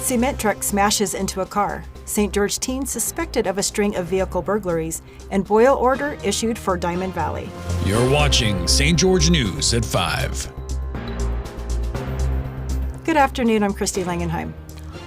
Cement truck smashes into a car. St. George teen suspected of a string of vehicle burglaries, and boil order issued for Diamond Valley. You're watching St. George News at 5. Good afternoon, I'm Christy Langenheim.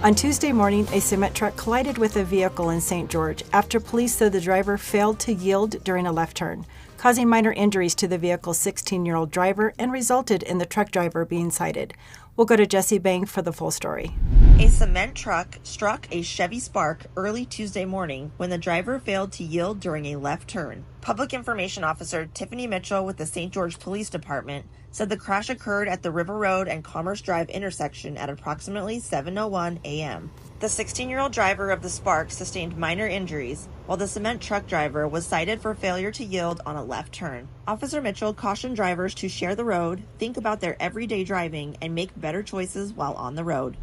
On Tuesday morning, a cement truck collided with a vehicle in St. George after police said the driver failed to yield during a left turn, causing minor injuries to the vehicle's 16-year-old driver and resulted in the truck driver being cited. We'll go to Jesse Bang for the full story. A cement truck struck a Chevy Spark early Tuesday morning when the driver failed to yield during a left turn. Public Information Officer Tiffany Mitchell with the St. George Police Department said the crash occurred at the River Road and Commerce Drive intersection at approximately 7:01 a.m. The 16-year-old driver of the Spark sustained minor injuries, while the cement truck driver was cited for failure to yield on a left turn. Officer Mitchell cautioned drivers to share the road, think about their everyday driving, and make better choices while on the road.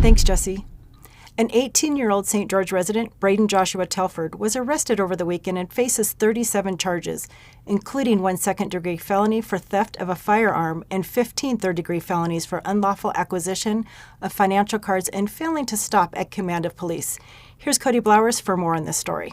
Thanks, Jesse. An 18-year-old St. George resident, Braden Joshua Telford, was arrested over the weekend and faces 37 charges, including 1 second-degree felony for theft of a firearm and 15 third-degree felonies for unlawful acquisition of financial cards and failing to stop at command of police. Here's Cody Blowers for more on this story.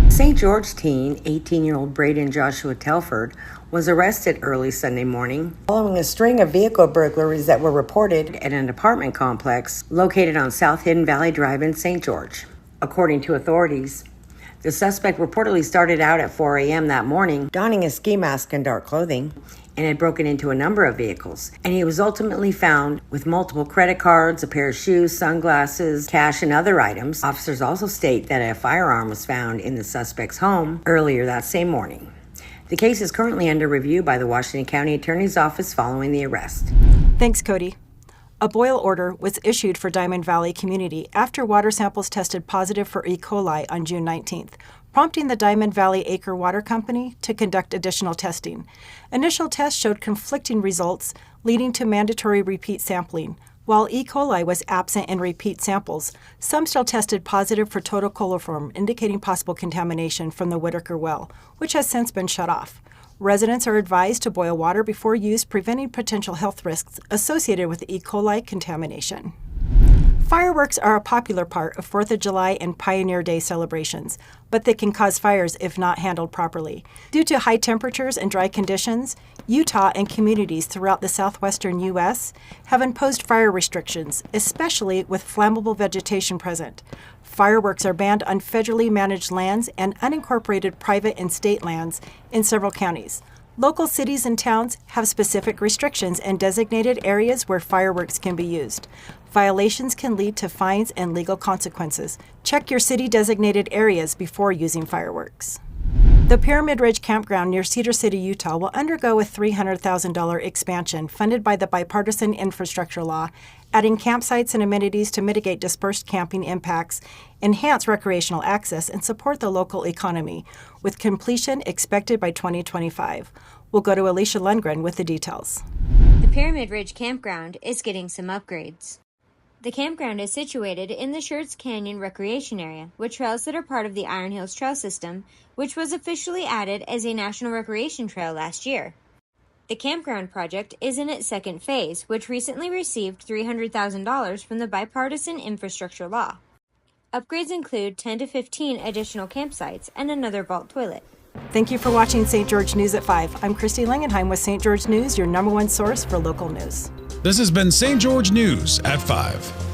St. George teen, 18-year-old Braden Joshua Telford, was arrested early Sunday morning following a string of vehicle burglaries that were reported at an apartment complex located on South Hidden Valley Drive in St. George. According to authorities, the suspect reportedly started out at 4 a.m. that morning, donning a ski mask and dark clothing, and had broken into a number of vehicles. And he was ultimately found with multiple credit cards, a pair of shoes, sunglasses, cash, and other items. Officers also state that a firearm was found in the suspect's home earlier that same morning. The case is currently under review by the Washington County Attorney's Office following the arrest. Thanks, Cody. A boil order was issued for Diamond Valley community after water samples tested positive for E. coli on June 19th, prompting the Diamond Valley Acre Water Company to conduct additional testing. Initial tests showed conflicting results, leading to mandatory repeat sampling. While E. coli was absent in repeat samples, some still tested positive for total coliform, indicating possible contamination from the Whitaker well, which has since been shut off. Residents are advised to boil water before use, preventing potential health risks associated with E. coli contamination. Fireworks are a popular part of 4th of July and Pioneer Day celebrations, but they can cause fires if not handled properly. Due to high temperatures and dry conditions, Utah and communities throughout the southwestern U.S. have imposed fire restrictions, especially with flammable vegetation present. Fireworks are banned on federally managed lands and unincorporated private and state lands in several counties. Local cities and towns have specific restrictions and designated areas where fireworks can be used. Violations can lead to fines and legal consequences. Check your city-designated areas before using fireworks. The Pyramid Ridge Campground near Cedar City, Utah will undergo a $300,000 expansion funded by the Bipartisan Infrastructure Law, adding campsites and amenities to mitigate dispersed camping impacts, enhance recreational access, and support the local economy, with completion expected by 2025. We'll go to Alicia Lundgren with the details. The Pyramid Ridge Campground is getting some upgrades. The campground is situated in the Schertz Canyon Recreation Area, with trails that are part of the Iron Hills Trail System, which was officially added as a National Recreation Trail last year. The campground project is in its second phase, which recently received $300,000 from the Bipartisan Infrastructure Law. Upgrades include 10 to 15 additional campsites and another vault toilet. Thank you for watching St. George News at 5. I'm Christy Langenheim with St. George News, your #1 source for local news. This has been St. George News at 5.